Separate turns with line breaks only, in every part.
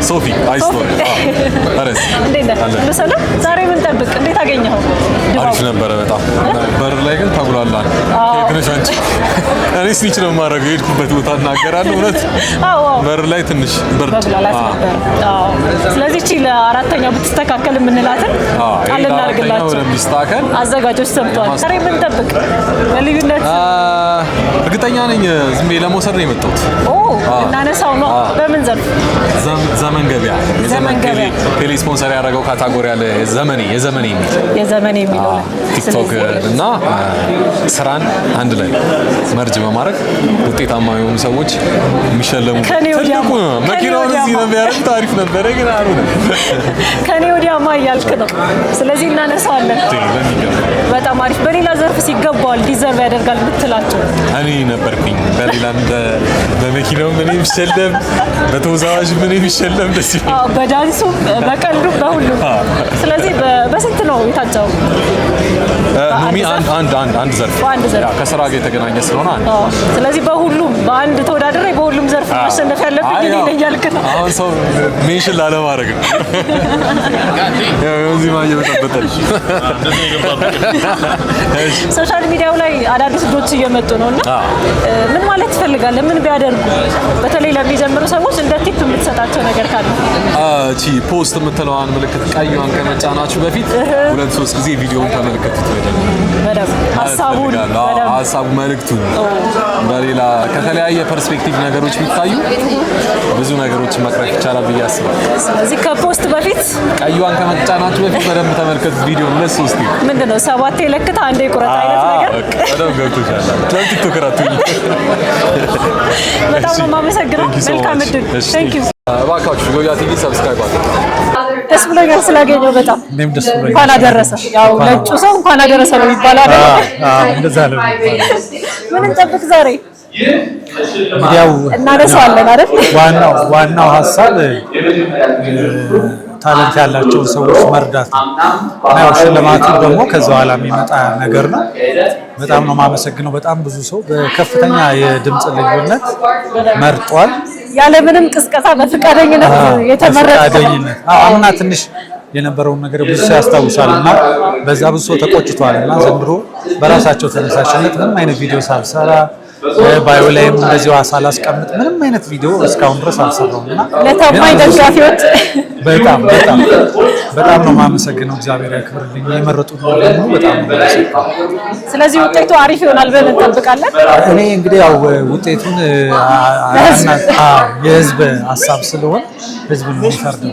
ሶፊ አይስቶሪ አረስ
እንዴት ሰላም ዛሬ ምን ጠብቅ እንዴት አገኘኸው
አሪፍ ነበረ በጣም በር ላይ ግን ታጉላላን ከግነሽ አንቺ እኔ ስኒች ነው ማረገው ሄድኩበት ቦታ እናገራለሁ እውነት በር ላይ ትንሽ ብርድ
ስለዚህ እቺ ለአራተኛው ብትስተካከል ምንላትን አለናርግላችሁ
ለሚስተካከል
አዘጋጆች ሰምቷል ዛሬ ምን ጠብቅ ለልዩነት
እርግጠኛ ነኝ ዝም ብዬ ለመውሰድ ነው የመጣሁት
እናነሳው ነው በምን ዘርፍ
ዘመን ገበያ ቴሌ ስፖንሰር ያደረገው ካታጎሪ ያለ የዘመኔ የሚለው ቲክቶክ እና ስራን አንድ ላይ መርጅ በማድረግ ውጤታማ የሆኑ ሰዎች የሚሸለሙ ትልቁ መኪናውን እዚህ ነበር ያለው ታሪፍ ነበር ግን አሩን
ከኔ ወዲያማ እያልክ ነው ስለዚህ እናነሳዋለን በጣም አሪፍ በሌላ ዘርፍ ሲገባዋል ዲዘርቭ ያደርጋል ብትላቸው
እኔ ነበርኩኝ በሌላም በመኪናው ምን ይሸለም በተወዛዋዥ ምን ይሸለም ደስ ይላል
በዳንሱ በቀልዱ በሁሉ ስለዚህ በስንት ነው የታጨው
ኑሚ አንድ ዘርፍ ከስራ ጋር የተገናኘ ስለሆነ
ስለዚህ በሁሉም በአንድ ተወዳድሬ በሁሉም ዘርፍ ማሸነፍ ያለብኝ እኔ ነኝ ያልክ ነው
አሁን ሰው ሜንሽን ላለማድረግ ነው እዚህ ማየ በተበተልሽ
ሶሻል ሚዲያው ላይ አዳዲስ ልጆች እየመጡ ነውና ምን ማለት ትፈልጋለህ ምን ቢያደርጉ በተለይ ለሚጀምሩ ሰዎች እንደ ቲፕ የምትሰጣቸው ነገር ካለ
እቺ ፖስት የምትለዋን ምልክት ቀይዋን ከመጫናችሁ በፊት 2-3 ጊዜ ቪዲዮውን ተመልከቱት
በደንብ
ሀሳቡ መልእክቱ በሌላ ከተለያየ ፐርስፔክቲቭ ነገሮች ቢታዩ ብዙ ነገሮችን መቅረፍ ይቻላል ብዬ አስባለሁ
ስለዚህ ከፖስት በፊት
ቀይዋን ከመጫናችሁ በፊት በደንብ ተመልከቱት ቪዲዮውን 2-3 ጊዜ
ምንድነው 7 ለክታ አንዴ ቁረጥ አይነት ነገር
በደንብ ገብቶሻል ቲክቶክ ራቱኝ
በጣም ማመሰግናለሁ መልካም እድል ቴንክ ዩ
እባካችሁ ዮያ ቲቪ ሰብስክራይብ አድርጉ
ደስ ብሎኛል ስላገኘው በጣም እንኳን አደረሰ ያው ለጩ ሰው እንኳን አደረሰ ነው ይባላል
እንደዛ ነው
ምን እንጠብቅ ዛሬ
ያው
እናነሳዋለን አይደል
ዋናው ሐሳብ ታለንት ያላቸውን ሰዎች መርዳት ነው እና ያው ሽልማቱ ደግሞ ከዛ በኋላ የሚመጣ ነገር ነው በጣም ነው ማመሰግነው በጣም ብዙ ሰው በከፍተኛ የድምጽ ልዩነት መርጧል
ያለ ምንም ቅስቀሳ በፍቃደኝነት የተመረጠ
አሁንና ትንሽ የነበረውን ነገር ብዙ ሰው ያስታውሳልና በዛ ብዙ ሰው ተቆጭቷልና ዘንድሮ በራሳቸው ተነሳሽነት ምንም አይነት ቪዲዮ ሳልሰራ ባዮ ላይም እንደዚሁ ሳላስቀምጥ ምንም አይነት ቪዲዮ እስካሁን ድረስ አልሰራውምና
ለታማኝ ደጋፊዎች
በጣም ነው ማመሰግነው እግዚአብሔር ያክብርልኝ የመረጡት ነው በጣም ነው
ስለዚህ ውጤቱ አሪፍ ይሆናል ብለን እንጠብቃለን
እኔ እንግዲህ ያው ውጤቱን የህዝብ ሀሳብ ስለሆነ ህዝብ ነው የሚፈርደው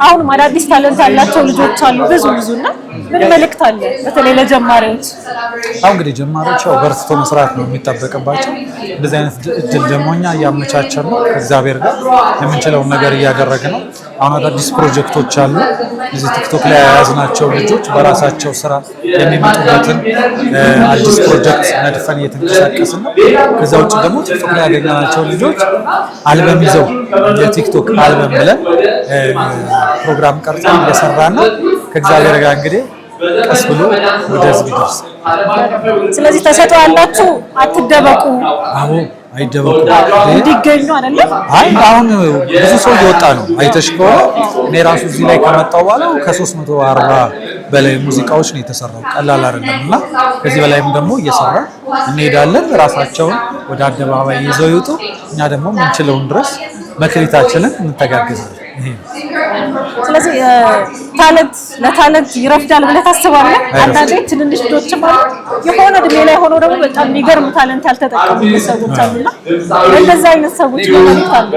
አሁን አዳዲስ ታለንት ያላቸው ልጆች አሉ ብዙና ምን መልእክት አለ በተለይ ለጀማሪዎች
አሁን እንግዲህ ጀማሪዎች ያው በርትቶ መስራት ነው የሚጠበቅባቸው እንደዚህ አይነት እድል ደግሞ እኛ እያመቻቸን ነው ከእግዚአብሔር ጋር የምንችለውን ነገር እያደረግን ነው አሁን አዳዲስ ፕሮጀክቶች አሉ እዚህ ቲክቶክ ላይ ያያዝናቸው ልጆች በራሳቸው ስራ የሚመጡበትን አዲስ ፕሮጀክት ነድፈን እየተንቀሳቀስን ነው ከዛ ውጭ ደግሞ ቲክቶክ ላይ ያገኘናቸው ልጆች አልበም ይዘው የቲክቶክ አልበም ብለን ፕሮግራም ቀርጸን እየሰራን ነው ከእግዚአብሔር ጋር እንግዲህ ቀስ ብሎ ወደ ህዝብ ይደርስ
ስለዚህ ተሰጥኦ ያላችሁ አትደበቁ
አዎ አይደበቁ
እንዲገኙ አይደለም
አሁን ብዙ ሰው እየወጣ ነው አይተሽ ከሆነ እኔ ራሱ እዚህ ላይ ከመጣው በኋላ ከ340 በላይ ሙዚቃዎች ነው የተሰራው ቀላል አይደለምና ከዚህ በላይም ደግሞ እየሰራ እንሄዳለን ራሳቸውን ወደ አደባባይ ይዘው ይወጡ እኛ ደግሞ ምንችለውን ድረስ መክሊታችንን እንተጋገዛለን
ስለዚህ ለታለንት ይረፍዳል ብለህ ታስባለህ አንዳንዴ ትንንሽ ልጆችም አሉ የሆነ እድሜ ላይ ሆኖ ደግሞ በጣም የሚገርም ታለንት ያልተጠቀሙ ሰዎች አሉና እንደዛ አይነት ሰዎች በመልካም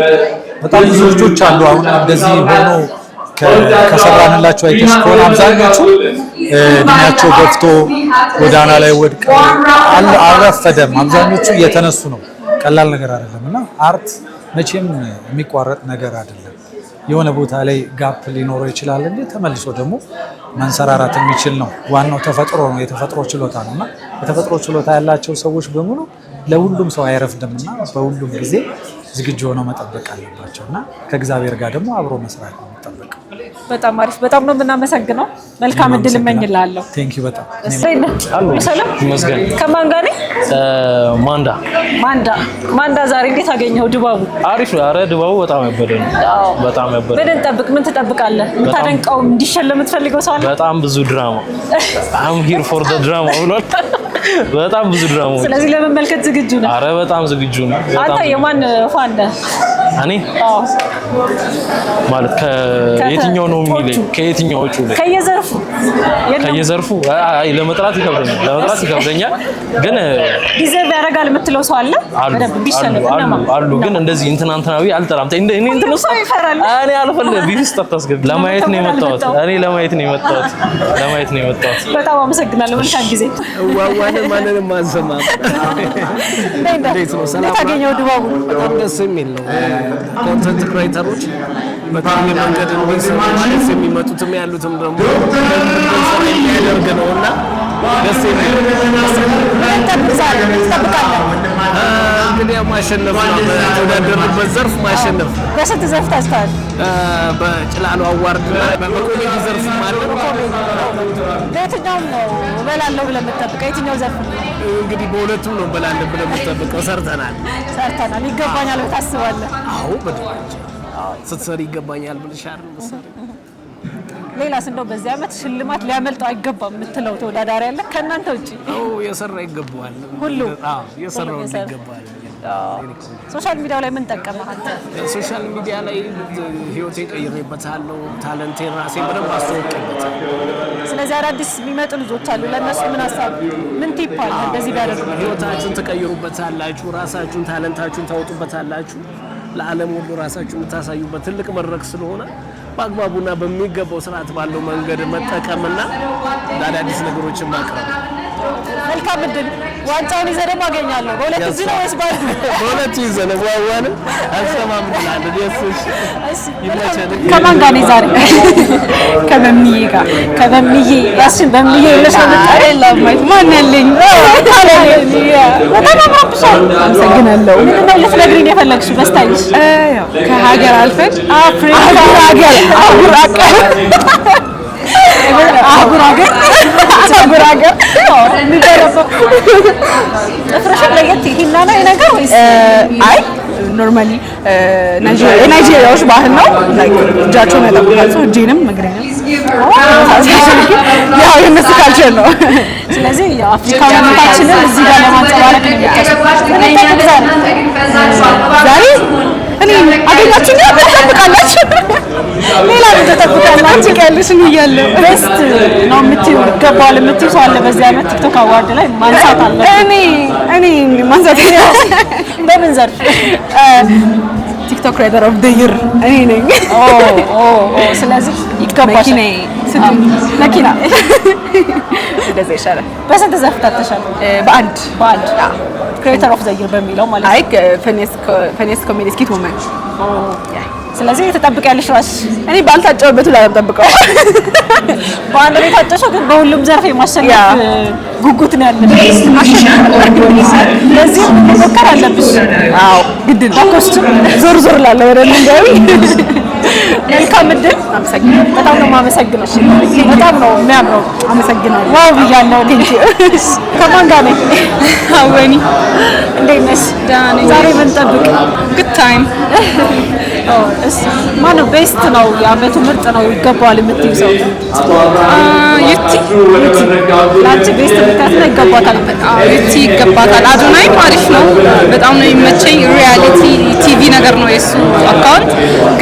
በጣም ብዙ ልጆች አሉ አሁን እንደዚህ ሆኖ ከሰራንላቸው አይተሽ ከሆነ አብዛኞቹ እድሜያቸው ገፍቶ ጎዳና ላይ ወድቀው አልረፈደም አብዛኞቹ እየተነሱ ነው ቀላል ነገር አይደለምና አርት መቼም የሚቋረጥ ነገር አይደለም የሆነ ቦታ ላይ ጋፕ ሊኖረው ይችላል እንዴ ተመልሶ ደግሞ መንሰራራት የሚችል ነው ዋናው ተፈጥሮ ነው የተፈጥሮ ችሎታ ነውና የተፈጥሮ ችሎታ ያላቸው ሰዎች በሙሉ ለሁሉም ሰው አይረፍድምና በሁሉም ጊዜ ዝግጁ ሆነው መጠበቅ አለባቸውና ከእግዚአብሔር ጋር ደግሞ አብሮ መስራት ነው የሚጠበቀው
በጣም አሪፍ በጣም ነው የምናመሰግነው መልካም እድል እመኝልሃለሁ
ቴንክ ዩ በጣም
ሰላም
ይመስገን
ከማን ጋር ነህ ማንዳ ዛሬ እንዴት አገኘው ድባቡ
አሪፍ ነው ኧረ ድባቡ በጣም ያበደ ነው በጣም ያበደ
ምን እንጠብቅ ምን ትጠብቃለህ ታደንቀው እንዲሸለም የምትፈልገው ሰው አለ
በጣም ብዙ ድራማ I'm here for the drama ብሏል በጣም ብዙ ድራማ
ስለዚህ ለመመልከት ዝግጁ ነህ
ኧረ በጣም ዝግጁ ነኝ
አንተ የማን ፋን ነህ
እኔ ማለት ከየትኛው ነው የሚለኝ ከየትኛዎቹ ላይ ከየዘርፉ አይ ለመጥራት ይከብደኛል ግን
ዲዘርቭ ያደርጋል የምትለው ሰው አለ በደንብ ቢሸለም
አሉ ግን እንደዚህ እንትናንተናዊ አልጠራም እኔ እንትኑ
ሰው ይፈራል
እኔ አልፈልግም ቢስ ተታስገብ ለማየት ነው የመጣሁት
በጣም አመሰግናለሁ መልካም ጊዜ
ዋዋን ማንንም አንሰማም እንዴት ነው ሰላም
ታገኘው ድባቡ
በጣም ደስ የሚል ነው ኮንተንት ክሬተሮች በጣም የመንገድ እንዲሰሩ ማለት የሚመጡትም ያሉትም ደግሞ ሰው የሚያደርግ ነውና ደስ የሚል እንግዲህ ማሸነፍ ተወዳደርበት ዘርፍ ማሸነፍ
በስንት ዘርፍ ታስታል
በጭላሎ አዋርድ በኮሜዲ ዘርፍ ማለት
በየትኛው ነው እበላለሁ ብለህ የምትጠብቀው የትኛው ዘርፍ
እንግዲህ በሁለቱም ነው እበላለሁ ብለህ የምትጠብቀው ሰርተናል
ይገባኛል ብለህ ታስባለህ
አዎ በደንብ ስትሰሪ ይገባኛል ብለሽ አይደል መሰለኝ
ሌላስ እንደው በዚህ አመት ሽልማት ሊያመልጠው አይገባም የምትለው ተወዳዳሪ አለ ከእናንተ ውጪ
አዎ የሰራ ይገባዋል
ሁሉ
አዎ የሰራው ይገባዋል
ሶሻል ሚዲያው ላይ ምን ጠቀመህ አንተ
ሶሻል ሚዲያ ላይ ህይወቴን ቀይሬበታለሁ ታለንቴን ራሴ በደንብ አስተዋውቄበታለሁ
ስለዚህ አዳዲስ የሚመጡ ልጆች አሉ ለእነሱ ምን ሀሳብ ምን ቲፕ አለ እንደዚህ ቢያደርጉ
ህይወታችሁን ትቀይሩበታላችሁ ራሳችሁን ታለንታችሁን ታወጡበታላችሁ ለዓለም ሁሉ ራሳችሁን የምታሳዩበት ትልቅ መድረክ ስለሆነ በአግባቡና በሚገባው ስርዓት ባለው መንገድ መጠቀምና አዳዲስ ነገሮችን ማቅረብ
መልካም እድል ዋንጫውን ይዘህ ደግሞ አገኛለሁ በሁለት እዚህ ነው ወይስ ባንዱ
በሁለት ይዘህ ነው ዋዋን አልሰማም ብላለህ ኢየሱስ ይመቸን
ከማን ጋር ነው ዛሬ ከበምዬ ጋር ያስን በምዬ ለሽ ነው አይላም ማን ያለኝ በጣም አምሮብሻል አመሰግናለሁ ምንድነው ልትነግሪኝ የፈለግሽው በስታይልሽ
ከሀገር አልፈን
አፍሪካ ሀገር አህጉር ሀገር ጥፍርሽን ለየት ሂና ነው የነገር ወይስ
አይ ኖርማሊ ናይጄሪያዎች ባህል ነው እጃቸውን ያጠቁታል እጄንም እግሬንም ያው የነሱ ካልቸር ነው
ስለዚህ የአፍሪካዊነታችንን እዚህ ጋር ለማንጸባረቅ ነው የሚጠቅመው
ዛሬ እኔ አገኛችሁኝ ተጠብቃላችሁ ሌላ ምን ተጠብቃላችሁ ያለሽን እያለሁ
ቤስት ነው የምትይው ይገባዋል የምትይው ሰው አለ በዚህ አመት ቲክቶክ አዋርድ ላይ ማንሳት አለ
እኔ ማንሳት
በምን ዘርፍ
ቲክቶክ ክሬተር ኦፍ ዘ ይር እኔ ነኝ
ስለዚህ ይገባሻል መኪና
እንደዛ ይሻላል
በስንት ዘርፍ ታተሻል
በአንድ
ክሬተር ኦፍ ዘ ይር በሚለው ማለት
አይ ፈኔስ ኮሜዲ ስኪት ወመን
ስለዚህ ተጠብቂያለሽ ራስሽ
እኔ ባልታጨውበት ላይ ተጠብቀው
በአንድ ላይ ታጨሽው ግን በሁሉም ዘርፍ የማሸነፍ ጉጉት ነው ያለሽ ለዚህ መሞከር አለብሽ
አዎ ግድ ነው ዞር ላለው ወደ እንደው
መልካም እድል በጣም ነው የማመሰግነው በጣም ነው የሚያምረው አመሰግናለሁ ዋው ብያለሁ ቴንክ ዩ ከማን ጋር ነኝ
አወኒ
እንዴት ነሽ ዛሬ ምን ጠብቅ
good time
ማነው ቤስት ነው የአመቱ ምርጥ ነው ይገባዋል የምትይው ሰው
ዩቲ
ላንቺ ቤስት ምርጥ ነው ይገባታል
ዩቲ ይገባታል አዶናይም አሪፍ ነው በጣም ነው የሚመቸኝ ሪያሊቲ ቲቪ ነገር ነው የሱ አካውንት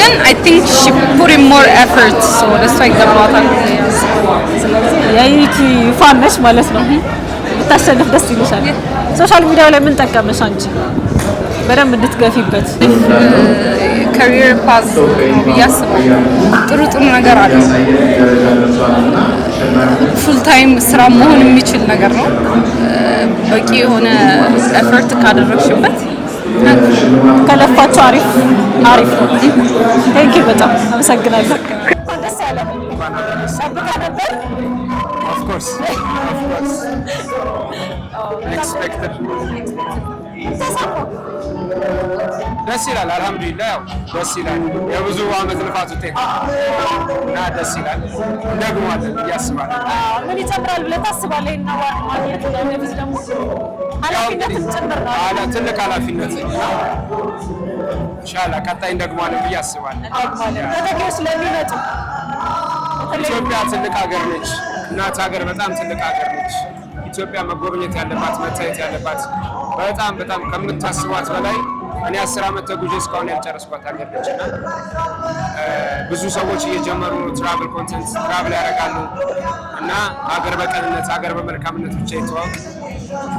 ግን I think she put in more effort so that's why ይገባታል
ስለዚህ የዩቲ ፋን ነሽ ማለት ነው ብታሸንፍ ደስ ይልሻል ሶሻል ሚዲያው ላይ ምን ጠቀመሽ አንቺ በደንብ እንድትገፊበት
ካሪየር ፓዝ ያስባል ጥሩ ነገር አለ ፉል ታይም ስራ መሆን የሚችል ነገር ነው በቂ የሆነ ኤፈርት ካደረግሽበት
ከለፋችሁ አሪፍ ቴንክ ዩ በጣም አመሰግናለሁ ደስ ያለ ሰብካ ነበር
of course expected
ደስ ይላል። አልሐምዱሊላህ ያው ደስ ይላል። የብዙ ዓመት ልፋት ውጤት እና ደስ ይላል። እንደግማለን እያስባለሁ።
ምን ይጨምራል ብለህ ታስባለህ? እና ማግኘት ለነዚህ ደግሞ ኃላፊነትም ጭምር ነው።
ትልቅ ኃላፊነት ኢንሻአላህ ቀጣይ እንደግማለን ብዬ አስባለሁ።
ተተኪዎች ስለሚመጡ
ኢትዮጵያ ትልቅ ሀገር ነች። እናት ሀገር በጣም ትልቅ ሀገር ነች። ኢትዮጵያ መጎብኘት ያለባት መታየት ያለባት በጣም ከምታስቧት በላይ እኔ 10 ዓመት ተጉዤ እስካሁን ያልጨረስኳት ሀገር ነች እና ብዙ ሰዎች እየጀመሩ ነው ትራቭል ኮንተንት ትራቭል ያደርጋሉ እና ሀገር በቀንነት ሀገር በመልካምነት ብቻ ይተዋወቅ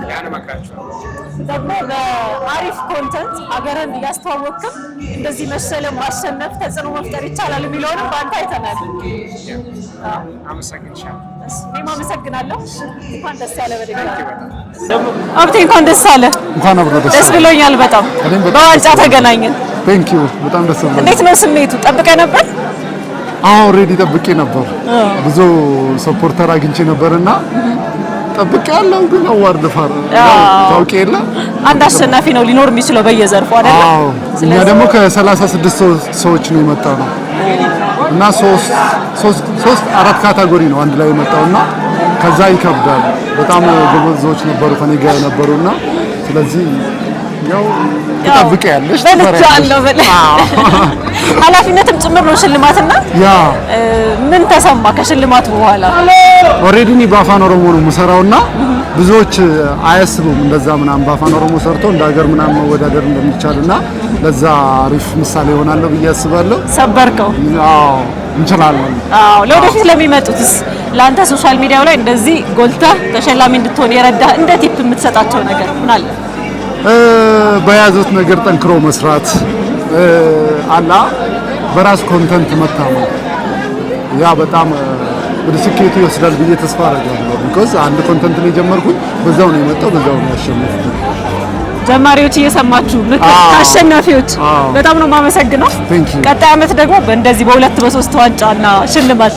ያን መክራቸዋለሁ።
ደግሞ በአሪፍ ኮንተንት ሀገርን እያስተዋወቅም እንደዚህ መሰለም ማሸነፍ ተጽዕኖ መፍጠር ይቻላል የሚለውንም በአንተ አይተናል።
አመሰግናለሁ።
እኔም አመሰግናለሁ። እንኳን ደስ ያለ በድጋሚ አብቴ እንኳን ደስ አለ።
እንኳን አብሮ
ደስ ብሎኛል በጣም በዋንጫ ተገናኘን።
ቴንክ ዩ በጣም ደስ ብሎኛል።
እንዴት ነው ስሜቱ? ጠብቀህ ነበር?
አዎ ኦልሬዲ ጠብቄ ነበር። ብዙ ሰፖርተር አግኝቼ ነበርና ጠብቄ ያለው ግን አዋርድ ፋር ታውቂ የለ
አንድ አሸናፊ ነው ሊኖር የሚችለው በየዘርፉ አይደል?
አዎ እኛ ደግሞ ከ36 ሰዎች ነው የመጣው ነው እና ሶስት አራት ካታጎሪ ነው አንድ ላይ የመጣውና ከዛ ይከብዳል። በጣም ጎበዞች ነበሩ ከኔ ጋር ነበሩና ስለዚህ ያው ተጠብቀ ያለሽ
ተፈራለሁ በለ ኃላፊነትም ጭምር ነው ሽልማትና
ያ
ምን ተሰማ ከሽልማቱ በኋላ?
ኦሬዲ ኒ በአፋን ኦሮሞ ነው የምሰራውና ብዙዎች አያስቡም እንደዛ ምናምን በአፋን ኦሮሞ ሰርቶ እንደ ሀገር ምናምን መወዳደር እንደሚቻልና ለዛ አሪፍ ምሳሌ ይሆናል ብዬ አስባለሁ።
ሰበርከው?
አዎ እንችላለን።
አዎ ለወደፊት ለሚመጡትስ ለአንተ ሶሻል ሚዲያው ላይ እንደዚህ ጎልተህ ተሸላሚ እንድትሆን የረዳህ እንደ ቲፕ የምትሰጣቸው ነገር ምን አለ?
በያዙት ነገር ጠንክሮ መስራት አላ በራስ ኮንተንት መታመን ያ በጣም ወደ ስኬቱ ይወስዳል ብዬ ተስፋ አደርጋለሁ። ቢኮዝ አንድ ኮንተንት ነው የጀመርኩት በዛው ነው የመጣው በዛው ነው ያሸነፍኩት።
ጀማሪዎች እየሰማችሁ ምክር አሸናፊዎች በጣም ነው የማመሰግነው። ቀጣይ ዓመት ደግሞ በእንደዚህ በሁለት በሶስት ዋንጫና ሽልማት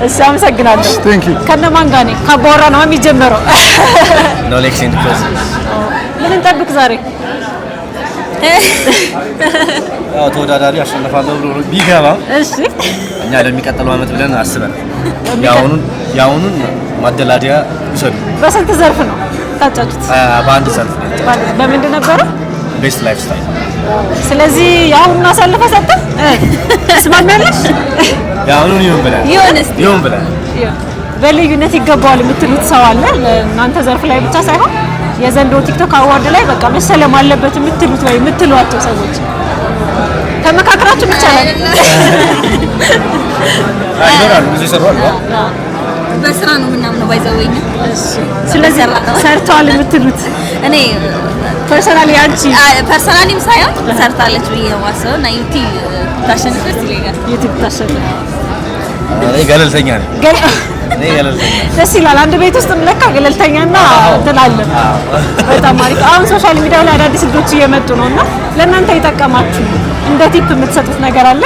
እሺ አመሰግናለሁ። ከነማን ጋር ነው ካባወራ ነው የሚጀምረው?
ነው ሌክሲንግ ፕለስ
ምን እንጠብቅ ዛሬ?
ያው ተወዳዳሪ አሸነፋለሁ ብሎ ቢገባ
እሺ
እኛ ለሚቀጥለው ዓመት ብለን አስበን ያውኑን ማደላዲያ ይሰዱ።
በስንት ዘርፍ ነው ታጫጩት?
በአንድ ዘርፍ ነው።
በምንድን ነበረ?
ቤስት ላይፍ ስታይል።
ስለዚህ ያሁን አሳልፈ ሰጠ ስማማለሽ?
ያሁን ይሁን ብለን
በልዩነት ይገባዋል የምትሉት ሰው አለ? እናንተ ዘርፍ ላይ ብቻ ሳይሆን የዘንድሮ ቲክቶክ አዋርድ ላይ በቃ መሰለም አለበት የምትሉት ወይ የምትሏቸው ሰዎች ተመካክራችሁ ብቻ ላይ
አይደራል ብዙ ይሰራል።
በስራ ነው ምናምን ባይዘወኝ።
ስለዚህ ሰርተዋል የምትሉት
እኔ
ፐርሰናሊ አንቺ
ፐርሰናሊም ሳይሆን ሰርታለች ብዬ ነው የማስበው እና ዩቲዩብ ታሸንፈች ይለኛል።
ዩቲዩብ ታሸንፈች
እኔ ገለልተኛ ነኝ።
ደስ ይላል። አንድ ቤት ውስጥ ለካ ገለልተኛና ትላለን። በጣም አሪፍ። አሁን ሶሻል ሚዲያው ላይ አዳዲስ ልጆች እየመጡ ነውና ለእናንተ የጠቀማችሁ እንደ ቲፕ የምትሰጡት ነገር አለ?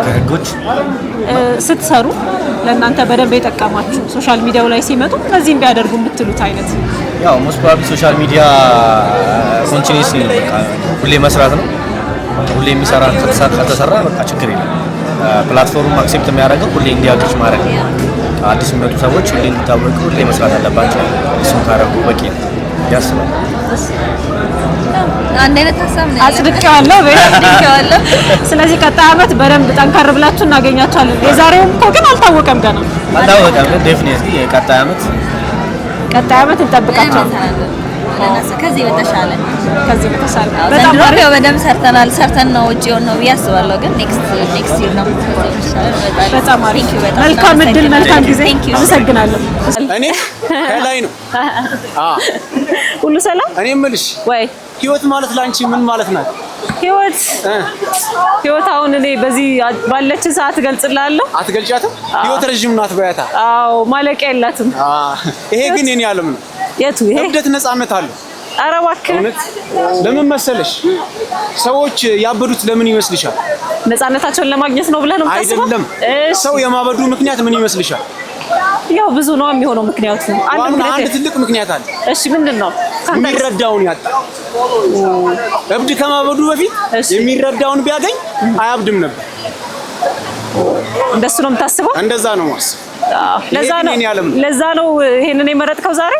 ከህጎች
ስትሰሩ ለእናንተ በደንብ የጠቀማችሁ ሶሻል ሚዲያው ላይ ሲመጡ እነዚህም ቢያደርጉ የምትሉት አይነት?
ያው ሞስት ፕሮባብሊ ሶሻል ሚዲያ ኮንቲኒዩስሊ ሁሌ መስራት ነው። ሁሌ የሚሰራ ከተሰራ በቃ ችግር የለም። ፕላትፎርሙ አክሴፕት የሚያደርገው ሁሌ እንዲያገች ማድረግ ነው። አዲስ የሚመጡ ሰዎች ሁሌ እንዲታወቁ ሁሌ መስራት አለባቸው። እሱን ካረጉ በቂ ነው ያስባል።
አንድ አይነት ሀሳብ ነው
አጽድቄዋለሁ። ስለዚህ ቀጣይ ዓመት በደንብ ጠንከር ብላችሁ እናገኛችኋለን። የዛሬውም እኮ ግን አልታወቀም ገና
አልታወቀም። ግን ዴፊኒትሊ ቀጣይ ዓመት
እንጠብቃቸዋለን።
ከዚህ በተሻለ
በጣም
በደንብ ሰርተን ነው ውጪ ነው ብዬ አስባለሁ። ግን ኔክስት ይር ነው
በጣም አሪፍ። መልካም እድል፣ መልካም ጊዜ። አመሰግናለሁ።
እኔ ከላይ ነው
ሁሉ ሰላም።
እኔ የምልሽ
ወይ
ህይወት ማለት ላንቺ ምን ማለት ናት?
ህይወት አሁን እኔ በዚህ ባለችን ሰዓት እገልጽልሃለሁ።
አትገልጫትም? ህይወት ረጅም ናት በያታ።
አዎ ማለቂያ የላትም።
ይሄ ግን የኔ ዓለም ነው።
የቱ ይሄ?
እብደት ነፃነት አለው።
ኧረ እባክህ
ለምን መሰለሽ ሰዎች ያበዱት ለምን ይመስልሻል?
ነፃነታቸውን ለማግኘት ነው ብለህ ነው የምታስበው?
አይደለም። ሰው የማበዱ ምክንያት ምን ይመስልሻል?
ያው ብዙ ነው የሚሆነው ምክንያቱ
አንድ ትልቅ ምክንያት አለ።
እሺ ምንድነው?
የሚረዳውን ያጣ እብድ ከማበዱ በፊት የሚረዳውን ቢያገኝ አያብድም ነበር።
እንደሱ ነው የምታስበው?
እንደዛ ነው ማስ
ለዛ ነው ይሄንን የመረጥከው ዛሬ?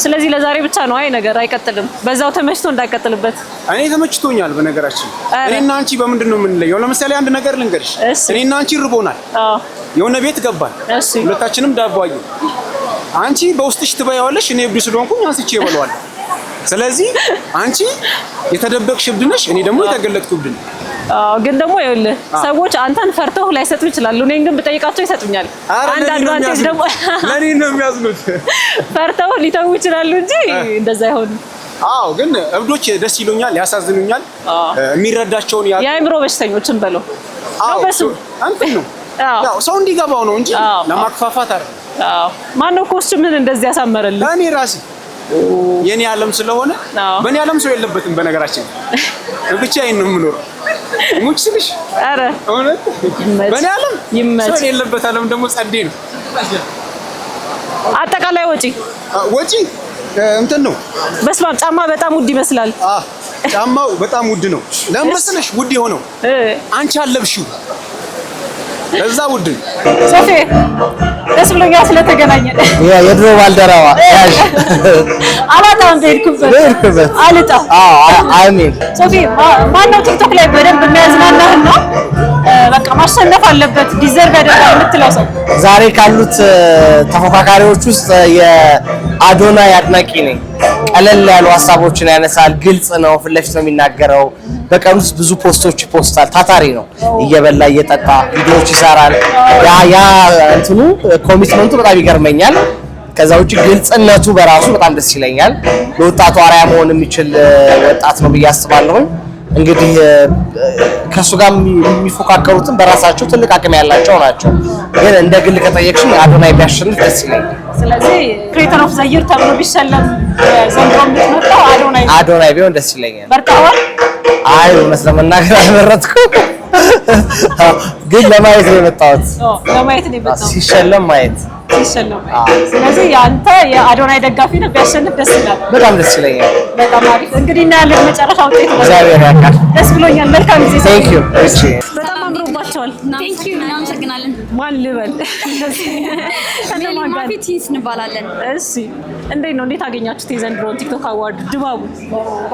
ስለዚህ ለዛሬ ብቻ ነው አይ ነገር አይቀጥልም። በዛው ተመችቶ እንዳይቀጥልበት።
እኔ ተመችቶኛል። በነገራችን እኔና አንቺ በምንድን ነው የምንለየው? ለምሳሌ አንድ ነገር ልንገርሽ። እኔና አንቺ ርቦናል። የሆነ ቤት ገባን። ሁለታችንም ዳቦ አየን። አንቺ በውስጥሽ ትበያዋለሽ፣ እኔ እብድ ስለሆንኩኝ አንስቼ እበለዋለሁ። ስለዚህ አንቺ የተደበቅሽ እብድ ነሽ፣ እኔ ደግሞ የተገለጥኩ እብድ ነኝ።
ግን ደግሞ ይኸውልህ ሰዎች አንተን ፈርተው ላይሰጡ ይችላሉ። እኔን ግን ብጠይቃቸው ይሰጡኛል። አንድ አድቫንቴጅ ደግሞ
ለኔ ነው የሚያዝኑት።
ፈርተው ሊተው ይችላሉ እንጂ እንደዛ አይሆንም።
አዎ ግን እብዶች ደስ ይሉኛል፣ ያሳዝኑኛል። የሚረዳቸውን
የአእምሮ በሽተኞችን በለው።
አዎ በሱ አንተ ነው ያው ሰው እንዲገባው ነው እንጂ ለማክፋፋት አይደል።
አዎ ማነው ኮስቹምን እንደዚህ ያሳመረልኝ?
እኔ ራሴ የኔ ዓለም ስለሆነ በእኔ ዓለም ሰው የለበትም። በነገራችን ብቻዬን ነው የምኖረው። ሙች ስልሽ
አረ
እውነት በእኔ ዓለም ሰው የሌለበት ዓለም ደግሞ ጸዴ ነው።
አጠቃላይ ወጪ
እንትን ነው።
በስመ አብ ጫማ በጣም ውድ ይመስላል።
ጫማው በጣም ውድ ነው። ለምን መሰለሽ ውድ የሆነው አንቺ አለብሽው እዛ ውድ ነው።
ሶፊ ደስ ብሎኛል ስለተገናኘን።
የድሮ ባልደረባ ያዥ
አላጣም በሄድኩበት አልጣም።
አሜን።
ሶፊ ማነው ቲክቶክ ላይ በደንብ የሚያዝናናህና በቃ ማሸነፍ አለበት ዲዘርቭ ያደርጋል የምትለው ሰው?
ዛሬ ካሉት ተፎካካሪዎች ውስጥ የአዶናይ አድናቂ ነኝ። ቀለል ያሉ ሀሳቦችን ያነሳል። ግልጽ ነው፣ ፊት ለፊት ነው የሚናገረው። በቀን ውስጥ ብዙ ፖስቶች ይፖስታል። ታታሪ ነው። እየበላ እየጠጣ ቪዲዮዎች ይሰራል። ያ እንትኑ ኮሚትመንቱ በጣም ይገርመኛል። ከዛ ውጪ ግልጽነቱ በራሱ በጣም ደስ ይለኛል። ለወጣቱ አርአያ መሆን የሚችል ወጣት ነው ብዬ አስባለሁ። እንግዲህ ከሱ ጋር የሚፎካከሩትን በራሳቸው ትልቅ አቅም ያላቸው ናቸው። ግን እንደ ግል ከጠየቅሽኝ አዶናይ ቢያሸንፍ ደስ ይለኛል።
ስለዚህ ክሬተር ኦፍ ዘ ይር ተብሎ ቢሸለም ዘንድሮ የምትመጣው
አዶናይ ቢሆን ደስ ይለኛል።
በርታዋል?
አይ እውነት ለመናገር አልመረጥኩም፣ ግን ለማየት ነው የመጣሁት። ሲሸለም ማየት።
ስለዚህ የአንተ የአዶናይ ደጋፊ ነው፣ ቢያሸንፍ ደስ ይላል።
በጣም ደስ ይለኛል።
በጣም አሪፍ። እንግዲህ እናያለን መጨረሻ ውጤት።
እግዚአብሔር ያውቃል።
ደስ ብሎኛል። መልካም ጊዜ።
ቴንክ ዩ። እሺ
በጣም አምሮባቸዋል።
ቴንክ ዩ። እናመሰግናለን።
ማን ልበል?
ማፊት እንባላለን።
እሺ እንዴት ነው? እንዴት አገኛችሁት የዘንድሮውን ቲክቶክ አዋርድ ድባቡ?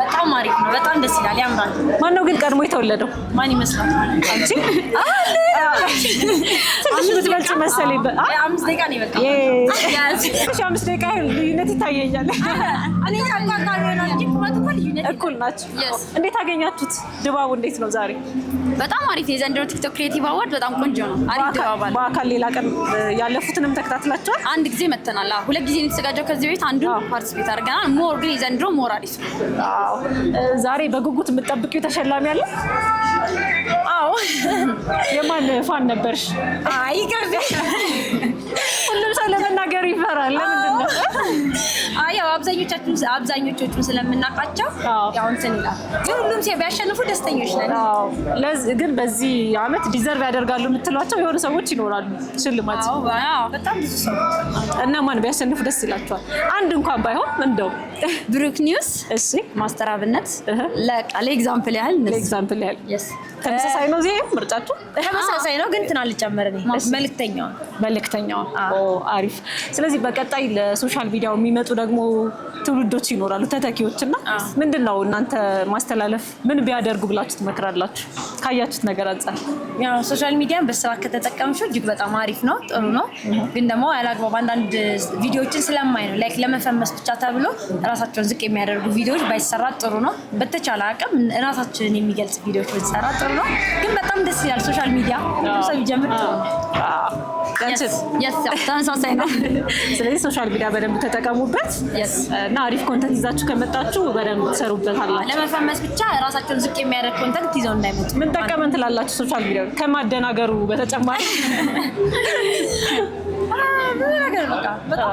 በጣም አሪፍ ነው። በጣም ደስ ይላል፣ ያምራል።
ማን ነው ግን ቀድሞ የተወለደው?
ማን ይመስላል?
አንቺ? ትንሽ ብትበልጪ መሰለኝ።
5 ደቂቃ ነው የበቃው።
እሺ 5 ደቂቃ ልዩነት ይታየኛል።
እኔ ታውቃለህ ነው እንጂ ቁመቱ እኮ ልዩነት
እኩል ናችሁ። እንዴት አገኛችሁት? ድባቡ እንዴት ነው ዛሬ?
በጣም አሪፍ። የዘንድሮ ቲክቶክ ክሬቲቭ አዋርድ በጣም ቆንጆ ነው። አሪፍ ድባብ አለ።
በአካል ሌላ ቀን ያለፉትንም ተከታትላችኋል?
አንድ ጊዜ መተናል። 2 ጊዜ ነው የተዘጋጀው። ከዚህ ቤት አንዱ ፓርቲሲፔት አድርገናል። ሞር ግን የዘንድሮ ሞር አሪፍ ነው።
ዛሬ በጉጉት የምትጠብቂው ተሸላሚ አለ?
አዎ።
የማን ፋን ነበርሽ?
አይ
ሁሉም ሰው ለመናገር ይፈራል። ለምንድን ነው?
ያው አብዛኞቹን ስለምናውቃቸው ያው እንትን ይላል። ግን ሁሉም ሰው ቢያሸንፉ ደስተኞች ነን።
ግን በዚህ አመት ዲዘርቭ ያደርጋሉ የምትሏቸው የሆኑ ሰዎች ይኖራሉ ሽልማት?
በጣም ብዙ ሰው።
እና ማን ቢያሸንፉ ደስ ይላቸዋል? አንድ እንኳን ባይሆን እንደው
ብሩክ ኒውስ፣
እሺ፣
ማስተር አብነት ለኤግዛምፕል ያህል
ተመሳሳይ ነው እዚህ ምርጫችሁ?
ተመሳሳይ ነው ግን እንትን አልጨመረኝ። መልእክተኛው
አሪፍ። ስለዚህ በቀጣይ ለሶሻል ሚዲያው የሚመጡ ደግሞ ትውልዶች ይኖራሉ፣ ተተኪዎች እና ምንድነው እናንተ ማስተላለፍ ምን ቢያደርጉ ብላችሁ ትመክራላችሁ? ካያችሁት ነገር አንፃር።
ያው ሶሻል ሚዲያን በስርዓት ከተጠቀምሽው እጅግ በጣም አሪፍ ነው፣ ጥሩ ነው። ግን ደግሞ ያላግባብ አንዳንድ ቪዲዮዎችን ስለማይ ነው ላይክ ለመፈመስ ብቻ ተብሎ ራሳቸውን ዝቅ የሚያደርጉ ቪዲዮዎች ባይሰራ ጥሩ ነው። በተቻለ አቅም ራሳችንን የሚገልጽ ቪዲዮዎች ብንሰራ ጥሩ ነው። ግን በጣም ደስ ይላል ሶሻል ሚዲያ ሰው ቢጀምር ጥሩ ነው።
ተመሳሳይ ነው። ስለዚህ ሶሻል ሚዲያ በደንብ ተጠቀሙበት እና አሪፍ ኮንተንት ይዛችሁ ከመጣችሁ በደንብ ትሰሩበታላችሁ።
ለመፈመስ ብቻ ራሳቸውን ዝቅ የሚያደርግ ኮንተንት ይዘው እንዳይመጡ።
ምን ጠቀመን ትላላችሁ? ሶሻል ሚዲያ ከማደናገሩ በተጨማሪ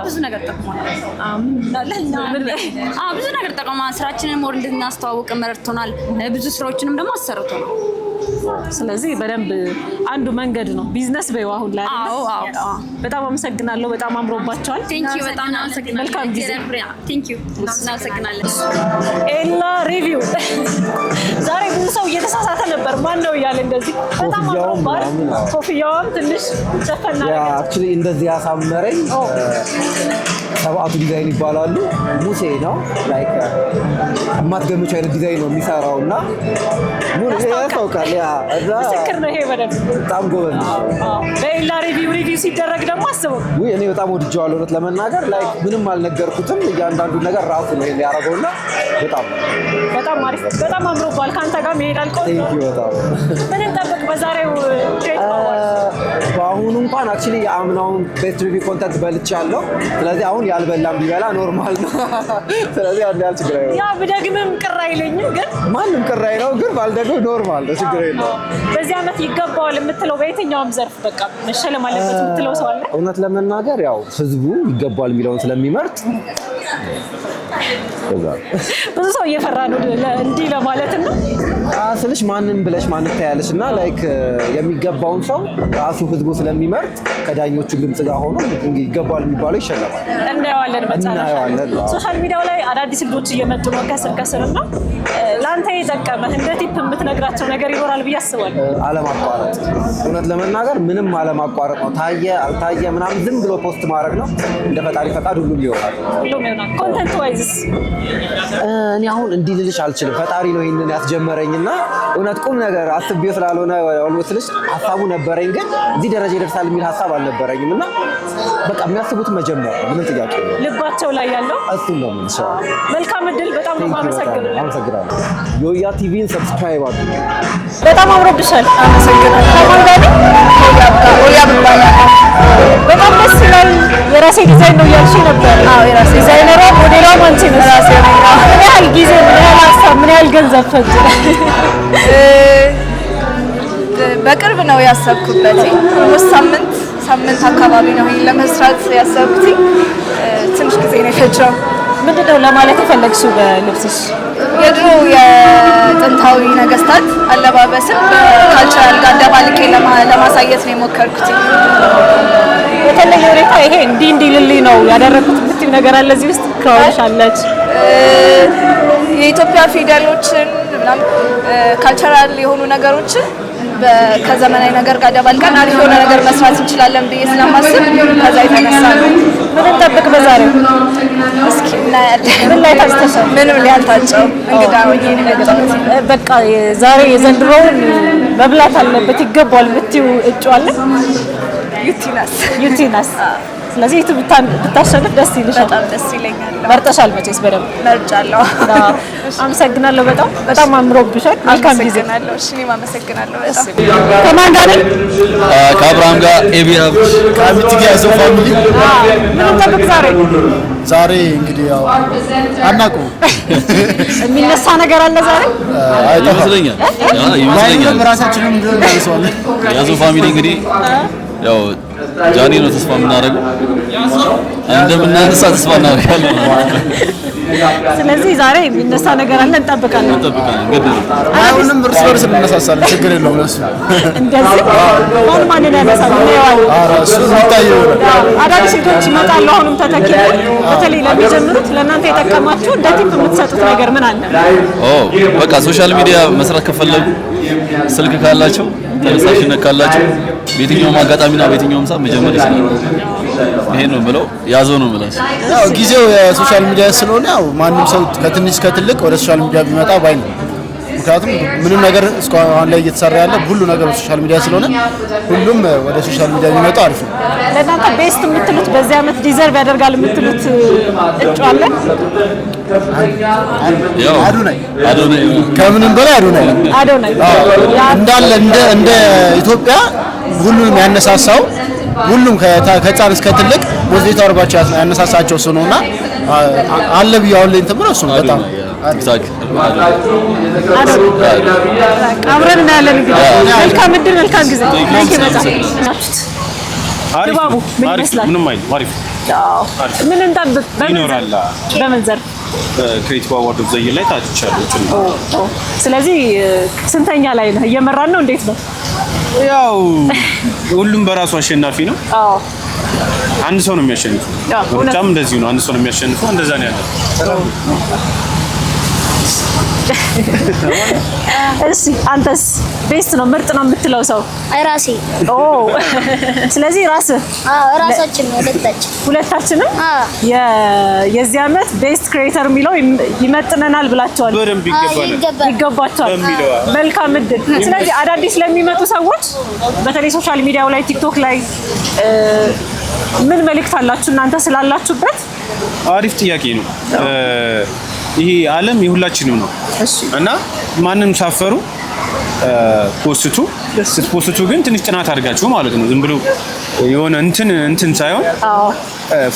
ብዙ ነገር ጠቅሞናል። ስራችንን ሞር እንድናስተዋውቅ መርቶናል። ብዙ ስራዎችንም ደግሞ አሰርቶናል።
ስለዚህ በደንብ አንዱ መንገድ ነው ቢዝነስ በይው አሁን ላይ አይደል? በጣም አመሰግናለሁ። በጣም አምሮባቸዋል።
ቴንክ ዩ በጣም አመሰግናለሁ።
መልካም ጊዜ።
ቴንክ ዩ እናመሰግናለን።
ኤላ ሪቪው ዛሬ ብዙ ሰው እየተሳሳተ ነበር። ማን ነው እያለ እንደዚህ በጣም አምሮባል። ኮፍያውም ትንሽ ጨፈና
አክቹሊ እንደዚህ ያሳመረኝ ሰባቱ ዲዛይን ይባላሉ። ሙሴ ነው ላይክ የማትገምቹ አይነት ዲዛይን ነው የሚሰራውና ሙሉ ያስታውቃል። ያ እዛ
ምስክር ነው። ይሄ በደንብ
በጣም ጎበዝ ነው።
በኤላ ሪቪው ሲደረግ ደግሞ አስበው።
እኔ በጣም ወድጄዋለሁ። እውነት ለመናገር ላይክ ምንም አልነገርኩትም። እያንዳንዱ ነገር ራሱ ነው ያደረገውና በጣም
አሪፍ በጣም አምሮባል። ካንተ ጋር መሄዳል።
ቴንክ ዩ በጣም
ምን እንጠብቅ በዛሬው ዴት
በአሁኑ እንኳን አክቹሊ የአምናውን ቤስት ሪቪው ኮንተንት በልቻለሁ። ስለዚህ አሁን ያልበላም ቢበላ ኖርማል ነው። ስለዚህ አንድ ያህል ችግር አይደለም።
ያ ብደግምም ቅር አይለኝም፣ ግን
ማንም ቅር አይለው፣ ግን ባልደግም ኖርማል ነው፣ ችግር የለውም።
በዚህ ዓመት ይገባዋል የምትለው በየትኛውም ዘርፍ በቃ መሸለም አለበት የምትለው ሰው አለ?
እውነት ለመናገር ያው ህዝቡ ይገባዋል የሚለውን ስለሚመርጥ
ብዙ ሰው እየፈራ ነው እንዲህ ለማለት ነው።
ስልሽ ማንን ብለሽ ማንን ታያለሽ እና ላይክ የሚገባውን ሰው ራሱ ህዝቡ ስለሚመርጥ ከዳኞቹ ድምጽ ጋር ሆኖ ይገባዋል የሚባለው ይሸለማል።
እናየዋለን። ሶሻል ሚዲያው ላይ አዳዲስ ልጆች እየመጡ ነው ከስር እና ለአንተ የጠቀመህ እንደ ቲፕ የምትነግራቸው ነገር ይኖራል ብዬ አስባለሁ።
አለማቋረጥ፣ እውነት ለመናገር ምንም አለማቋረጥ ነው። ታየ አልታየ ምናምን ዝም ብሎ ፖስት ማድረግ ነው። እንደ ፈጣሪ ፈቃድ ሁሉም ይሆናል።
ኮንተንት ዋይዝስ
እኔ አሁን እንዲህ ልልሽ አልችልም። ፈጣሪ ነው ይሄንን ያስጀመረኝና እውነት ቁም ነገር አስቤው ስላልሆነ ወልወስልሽ ሀሳቡ ነበረኝ፣ ግን እዚህ ደረጃ ይደርሳል የሚል ሀሳብ አልነበረኝም እና በቃ የሚያስቡት መጀመር ምንም ጥያቄ የለም።
ልባቸው ላይ ያለው
እሱን ነው የምንሰራ።
መልካም እድል። በጣም ነው የማመሰግነው።
አመሰግናለሁ። ዮያ ቲቪን ሰብስክራይብ አድርጉ።
በጣም አምሮብሻል። አመሰግናለሁ። ከማን ጋር ነው? ዮያ ይባላል። በጣም ደስ ይላል። የራሴ ዲዛይን ነው እያልሽ ነበር? አዎ የራሴ ዲዛይነሯ ሞዴሏ አንቺ ነሽ? ራሴ ነኝ። ምን ያህል ጊዜ፣ ምን ያህል ሀሳብ፣ ምን ያህል ገንዘብ ፈጅ?
በቅርብ ነው ያሰብኩበት። ሳምንት አካባቢ ነው ለመስራት ያሰብኩት። ትንሽ ጊዜ ነው የፈጀው።
ምንድነው ለማለት የፈለግሽው በልብስሽ?
የድሮ የጥንታዊ ነገስታት አለባበስን በካልቸራል ጋር ደባልቄ ለማሳየት ነው የሞከርኩት።
በተለየ ሁኔታ ይሄ እንዲህ ልልኝ ነው ያደረኩት የምትይው ነገር አለ እዚህ ውስጥ? ክራውንሽ አለች፣
የኢትዮጵያ ፊደሎችን ምናምን ካልቸራል የሆኑ ነገሮችን ከዘመናዊ ነገር ጋር ደባልቀን አሪፍ የሆነ ነገር መስራት እንችላለን ብዬ ስለማስብ ከዛ የተነሳ ነው።
ምን እንጠብቅ በዛሬው?
እስኪ እናያለን።
ምን ላይ ታጭተሻል?
ምንም ላይ አልታጨው፣ እንግዳ ሆኜ ነው የመጣሁት።
በቃ ዛሬ የዘንድሮውን መብላት አለበት ይገባዋል የምትይው እጩ አለ? ዩቲናስ። ስለዚህ ዩቲ ብታሸንፍ ደስ ይልሻል?
በጣም ደስ ይለኛል።
መርጠሻል መቼስ? በደንብ
መርጫለሁ።
አመሰግናለሁ። በጣም አምሮብሻል። መልካም ጊዜ።
እሺ እኔም አመሰግናለሁ በጣም።
ከማን ጋር ነኝ?
ከአብርሃም ጋር ኤቢያብ ከአሚቲ ጋር ያዘው ፋሚሊ።
ምን እንጠብቅ
ዛሬ እንግዲህ ያው አናውቅም።
የሚነሳ ነገር አለ ዛሬ?
ይመስለኛል ራሳችንም እንደርሰዋለን። ያዘው ፋሚሊ እንግዲህ ያው ጃኒ ነው ተስፋ የምናደርገው፣ እንደምናነሳ ተስፋ እናደርጋለን።
ስለዚህ ዛሬ የሚነሳ ነገር አለ፣ እንጠብቃለን።
አሁንም እርስ በርስ እንነሳሳለን፣ ችግር የለውም። ለሱ
እንደዚህ ማንን ያነሳል? አዳዲስ ልጆች ይመጣሉ። አሁንም ተተኪ በተለይ ለሚጀምሩት ለእናንተ የጠቀማችሁ እንደ ቲፕ የምትሰጡት ነገር ምን አለ?
በቃ ሶሻል ሚዲያ መስራት ከፈለጉ ስልክ ካላቸው ተነሳሽነት ካላቸው በየትኛውም አጋጣሚና በየትኛውም ሰዓት መጀመር ይችላል። ይሄ ነው ብለው ያዘው ነው ማለት ነው። ያው ጊዜው የሶሻል ሚዲያ ስለሆነ ያው ማንም ሰው ከትንሽ ከትልቅ ወደ ሶሻል ሚዲያ ቢመጣ ባይ ነው። ምክንያቱም ምንም ነገር እስካሁን ላይ እየተሰራ ያለ ሁሉ ነገር ሶሻል ሚዲያ ስለሆነ ሁሉም ወደ ሶሻል ሚዲያ ቢመጣ አሪፍ ነው።
ለእናንተ ቤስት የምትሉት በዚህ ዓመት ዲዘርቭ ያደርጋል የምትሉት እጩ አለ?
ያው አዶናይ ከምንም በላይ አዶናይ እንዳለ እንደ ኢትዮጵያ ሁሉንም ያነሳሳው ሁሉም ከህፃን እስከ ትልቅ ወዝይታ አርባቻ ያነሳሳቸው እሱ ነውና አለ ብዬ አሁን ላይ እንትን ብለው እሱ ነው በጣም ቲክቶክ
አብረን እናያለን። እንግዲህ መልካም እድል፣ መልካም ጊዜ።
ድባቡ ምን ይመስላል? ምንም አይልም፣ አሪፍ።
ምን እንጠብቅ? በምን ዘርፍ?
ክሬቲቭ አዋርድ ኦፍ ዘ ይር ላይ ታጭቻለሁ።
ስለዚህ ስንተኛ ላይ ነህ? እየመራን ነው? እንዴት ነው?
ያው ሁሉም በራሱ አሸናፊ ነው። አንድ ሰው ነው የሚያሸንፈው። ሩጫም እንደዚህ ነው። አንድ ሰው ነው የሚያሸንፈው። እንደዛ ነው ያለው።
እሺ አንተስ ቤስት ነው ምርጥ ነው የምትለው ሰው?
ራሴ።
ስለዚህ ራስህ?
ራሳችን
ሁለታችንም የዚህ ዓመት ቤስት ክሬተር የሚለው ይመጥነናል ብላችኋል?
በደንብ
ይገባቸዋል። መልካም እድል። ስለዚህ አዳዲስ ለሚመጡ ሰዎች በተለይ ሶሻል ሚዲያው ላይ ቲክቶክ ላይ ምን መልእክት አላችሁ እናንተ ስላላችሁበት?
አሪፍ ጥያቄ ነው። ይሄ ዓለም የሁላችንም ነው እና ማንንም ሳፈሩ ስትፖስቱ ግን ትንሽ ጥናት አድርጋችሁ ማለት ነው። ዝም ብሎ የሆነ እንትን ሳይሆን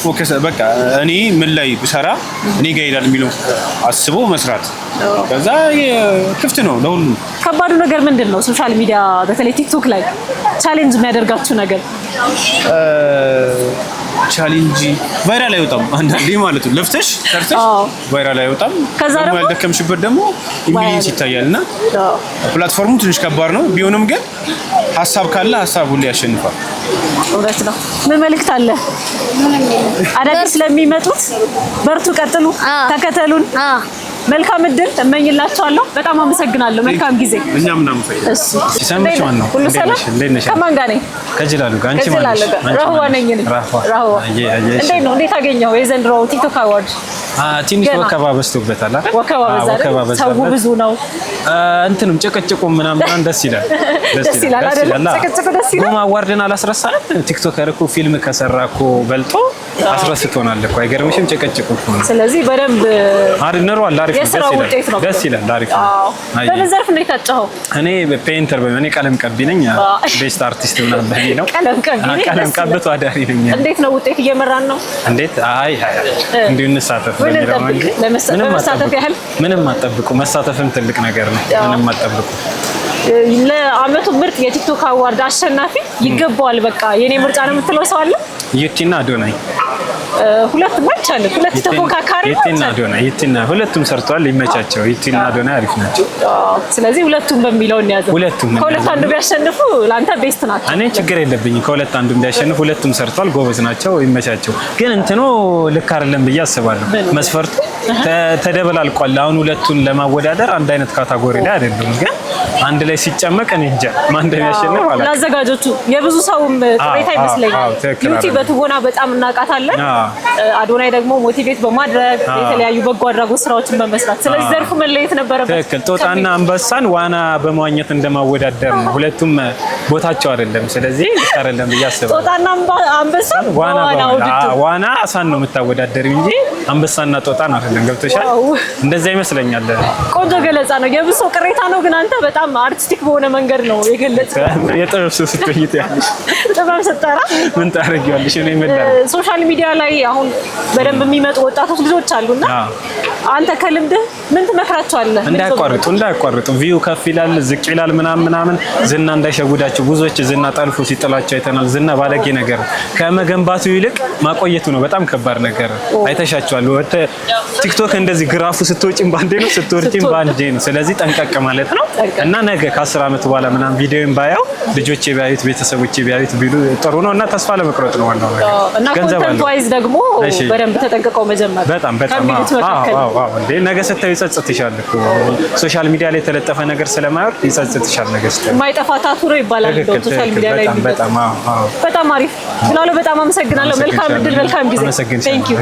ፎከስ በቃ እኔ ምን ላይ ብሰራ እኔ ጋር ይላል የሚለው አስቦ መስራት። ከዛ ክፍት ነው ለሁሉም።
ከባዱ ነገር ምንድን ነው? ሶሻል ሚዲያ በተለይ ቲክቶክ ላይ ቻሌንጅ የሚያደርጋችሁ ነገር?
ቻሌንጅ ቫይራል አይወጣም አንዳንዴ ማለት ነው። ለፍተሽ ሰርተሽ ቫይራል አይወጣም።
ከዛ ደግሞ
ያልደከምሽበት ደግሞ ኢሚዲየት ይታያልና ፕላትፎርሙ ትንሽ ከባድ ነው። ቢሆንም ግን ሀሳብ ካለ ሀሳብ ሁሉ ያሸንፋል።
እውነት ነው። ምን መልእክት አለ? አዳዲስ ለሚመጡት በርቱ፣ ቀጥሉ፣ ተከተሉን። መልካም እድል እመኝላችኋለሁ። በጣም አመሰግናለሁ። መልካም ጊዜ።
እኛም እናመሰግናለን።
እሺ
ሰምቼ ማን ነው?
ሁሉ ሰላም? ከማን ጋር ነኝ?
ከጅላሉ ጋር። አንቺ ማን ነሽ?
ራህዋ ነኝ እኔ። ራህዋ። እንዴት ነው? እንዴት አገኘው የዘንድሮ ቲክቶክ አዋርድ?
ትንሽ ወከባ በዝቶበታል አይደል?
ወከባ በዛ። ሰው ብዙ ነው።
እንትንም ጭቅጭቁ ምናምን ደስ ይላል።
ደስ ይላል አይደል? ጭቅጭቁ ደስ ይላል።
ጎማ አዋርድን አላስረሳንም። ቲክቶከር እኮ ፊልም ከሰራ እኮ በልጦ አስረስቶናል እኮ። አይገርምሽም? ጭቅጭቁ እኮ ነው።
ስለዚህ በደንብ
አሪፍ ነው።
የስራው ውጤት ነው።
ደስ ይላል። አሪፍ ነው።
በምን ዘርፍ ነው የታጨኸው?
እኔ ፔይንተር እኔ ቀለም ቀቢ ነኝ። ቤስት አርቲስት ምናምን በእኔ ነው።
ቀለም
ቀብቶ አዳሪ ነኝ።
እንዴት ነው ውጤት? እየመራን ነው።
እንዴት? እንዲሁ እንሳተፍ በሚለው
ለመሳተፍ ያህል
ምንም አጠብቁ። መሳተፍም ትልቅ ነገር ነው። ምንም አጠብቁ።
ለአመቱ ምርጥ የቲክቶክ አዋርድ አሸናፊ ይገባዋል በቃ የኔ ምርጫ ነው የምትለው ሰው አለ?
ዩቲና አዶናይ
ሁለት ማች አለ። ሁለት ተፎካካሪ
ዩቲና አዶናይ ሁለቱም ሰርተዋል። ይመቻቸው። ዩቲና አዶናይ አሪፍ ናቸው።
ስለዚህ ሁለቱም በሚለው እንያዘው። ከሁለት አንዱ ቢያሸንፉ ለአንተ ቤስት ናቸው።
እኔ ችግር የለብኝም ከሁለት አንዱ ቢያሸንፉ። ሁለቱም ሰርተዋል። ጎበዝ ናቸው። ይመቻቸው። ግን እንትኑ ልክ አይደለም ብዬ አስባለሁ። መስፈርቱ ተደበላልቋል። አሁን ሁለቱን ለማወዳደር አንድ አይነት ካታጎሪ ላይ አይደለም። ግን አንድ ላይ ሲጨመቅ እኔ እንጃ ማን እንደሚያሸንፍ አላውቅም።
ለአዘጋጆቹ የብዙ ሰውም ቅሬታ ይመስለኛል። ዩቲ በትወና በጣም እናውቃታለን። አዶናይ ደግሞ ሞቲቬት በማድረግ የተለያዩ በጎ አድራጎት ስራዎችን በመስራት ስለዚህ ዘርፉ መለየት ነበረበት።
ትክክል። ጦጣና አንበሳን ዋና በመዋኘት እንደማወዳደር ነው። ሁለቱም ቦታቸው አይደለም። ስለዚህ አይደለም ብዬ አስባለሁ።
ጦጣና አንበሳ
ዋና አሳን ነው የምታወዳደር እንጂ አንበሳና ጦጣን አይደለም። ገብቶሻል? እንደዛ ይመስለኛል።
ቆንጆ ገለጻ ነው። የብሶ ቅሬታ ነው። ግን አንተ በጣም አርቲስቲክ በሆነ መንገድ ነው የገለጽከው።
የጥበብ ሰው ስትሆኚ ያለሽ
ጥበብ ስትጠራ
ምን ታደርጊዋለሽ? እኔ ምን
ሶሻል ሚዲያ ላይ አሁን በደንብ የሚመጡ ወጣቶች ልጆች አሉና አንተ ከልምድህ ምን ትመክራቸዋለህ? እንዳያቋርጡ ቪው ከፍ ይላል ዝቅ ይላል ምናምን ዝና እንዳይሸጉዳቸው። ብዙዎች ዝና ጠልፎ ሲጥላቸው አይተናል። ዝና ባለጌ ነገር ከመገንባቱ ይልቅ ማቆየቱ ነው በጣም ከባድ ነገር። አይተሻቸዋል። ቲክቶክ እንደዚህ ግራፉ ስትወጪም ባንዴ ነው ስትወርጂም ባንዴ ነው። ስለዚህ ጠንቀቅ ማለት ነው እና ነገ ከ10 ዓመት በኋላ ምናምን ቪዲዮን ባያው ልጆቼ ቢያዩት ቤተሰቦቼ ቢያዩት ቢሉ ጥሩ ነው እና ተስፋ ለመቁረጥ ነው ዋናው ነገር። እና ኮንተንት ዋይዝ ደግሞ በደንብ ተጠንቅቀው መጀመር
በጣም እንዴ ነገ ስታዩ ይጸጽትሻል እኮ ሶሻል ሚዲያ ላይ የተለጠፈ ነገር ስለማይወርድ ይጸጽትሻል። ነገ ስታዩ
የማይጠፋ ታቱሮ ይባላል ሶሻል ሚዲያ ላይ። በጣም አሪፍ ብላለው። በጣም አመሰግናለሁ። መልካም እድል፣ መልካም ጊዜ። ቴንክ ዩ።